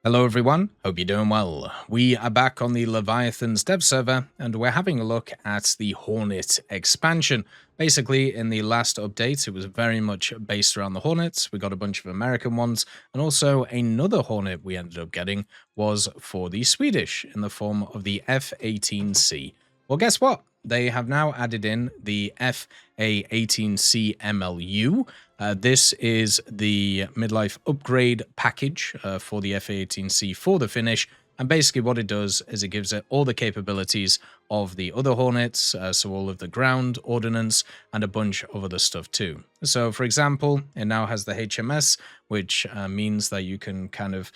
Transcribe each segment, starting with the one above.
Hello everyone, hope you're doing well. We are back on the Leviathan's dev server and we're having a look at the Hornet expansion. Basically, in the last update, it was very much based around the Hornets. We got a bunch of American ones, and also another Hornet we ended up getting was for the Swedish in the form of the F-18C. Well, guess what? They have now added in the A-18C MLU. This is the midlife upgrade package for the F-18C for the Finnish, and basically what it does is it gives it all the capabilities of the other Hornets, so all of the ground ordnance and a bunch of other stuff too. So for example, it now has the HMS, which means that you can kind of,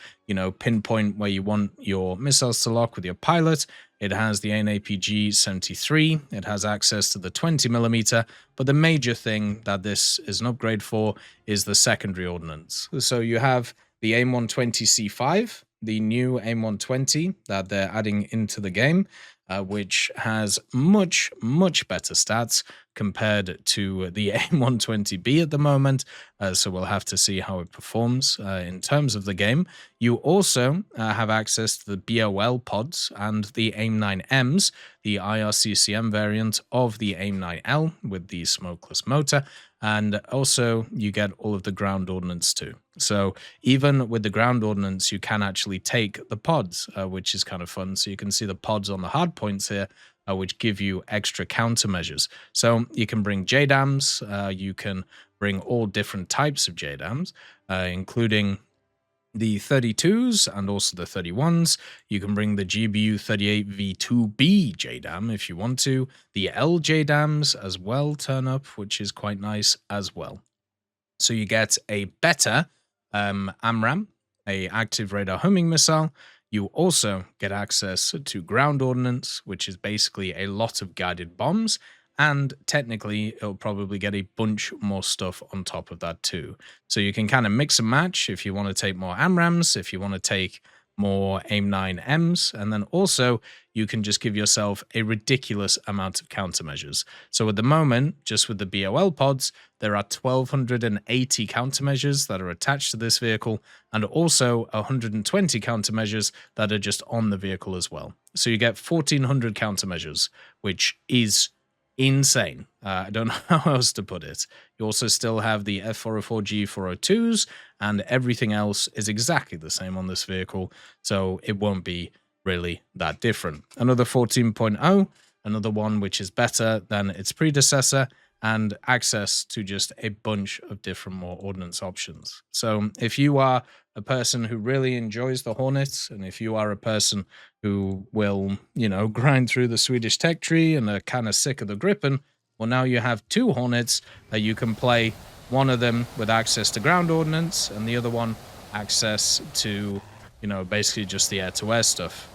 pinpoint where you want your missiles to lock with your pilot. It has the NAPG-73, it has access to the 20mm, but the major thing that this is an upgrade for is the secondary ordnance. So you have the AIM-120C5, the new AIM-120 that they're adding into the game, which has much better stats compared to the AIM-120B at the moment, so we'll have to see how it performs in terms of the game. You also have access to the BOL pods and the AIM-9Ms, the IRCCM variant of the AIM-9L with the smokeless motor, and also you get all of the ground ordnance too. So even with the ground ordnance, you can actually take the pods, which is kind of fun. So you can see the pods on the hard points here, which give you extra countermeasures. So you can bring JDAMs, you can bring all different types of JDAMs, including the 32s and also the 31s. You can bring the GBU 38V2B JDAM if you want to. The LJDAMs as well turn up, which is quite nice as well. So you get a better AMRAM, a active radar homing missile. You also get access to ground ordnance, which is basically a lot of guided bombs, and technically it'll probably get a bunch more stuff on top of that too. So you can kind of mix and match if you want to take more AMRAMs, if you want to take more AIM-9Ms, and then also you can just give yourself a ridiculous amount of countermeasures. So at the moment, just with the BOL pods, there are 1,280 countermeasures that are attached to this vehicle, and also 120 countermeasures that are just on the vehicle as well. So you get 1,400 countermeasures, which is insane. I don't know how else to put it. You also still have the F404G 402s, and everything else is exactly the same on this vehicle, so it won't be really that different. Another 14.0, another one which is better than its predecessor, and access to just a bunch of different more ordnance options. So if you are a person who really enjoys the Hornets, and if you are a person who will, grind through the Swedish tech tree and are kind of sick of the Gripen, well, now you have two Hornets that you can play, one of them with access to ground ordnance, and the other one access to, basically just the air-to-air stuff.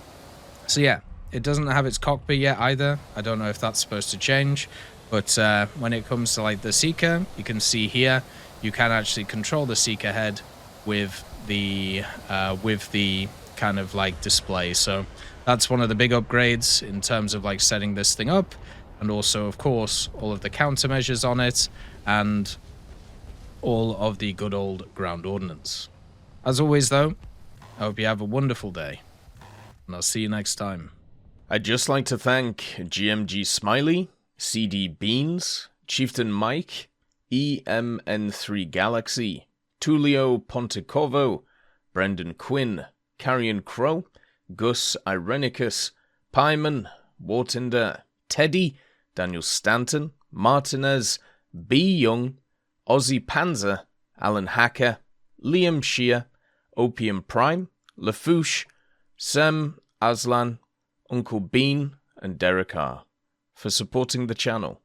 So yeah, it doesn't have its cockpit yet either. I don't know if that's supposed to change. But when it comes to like the Seeker, you can see here, you can actually control the Seeker head with the kind of like display. So that's one of the big upgrades in terms of like setting this thing up. And also, of course, all of the countermeasures on it and all of the good old ground ordnance. As always, though, I hope you have a wonderful day. And I'll see you next time. I'd just like to thank GMG Smiley, CD Beans, Chieftain Mike, EMN3 Galaxy, Tulio Pontecorvo, Brendan Quinn, Carrion Crow, Gus Irenicus, Pyman, Warthunder, Teddy, Daniel Stanton, Martinez, B. Young, Ozzy Panzer, Alan Hacker, Liam Shear, Opium Prime, Lafouche, Sem, Aslan, Uncle Bean, and Derek R. for supporting the channel.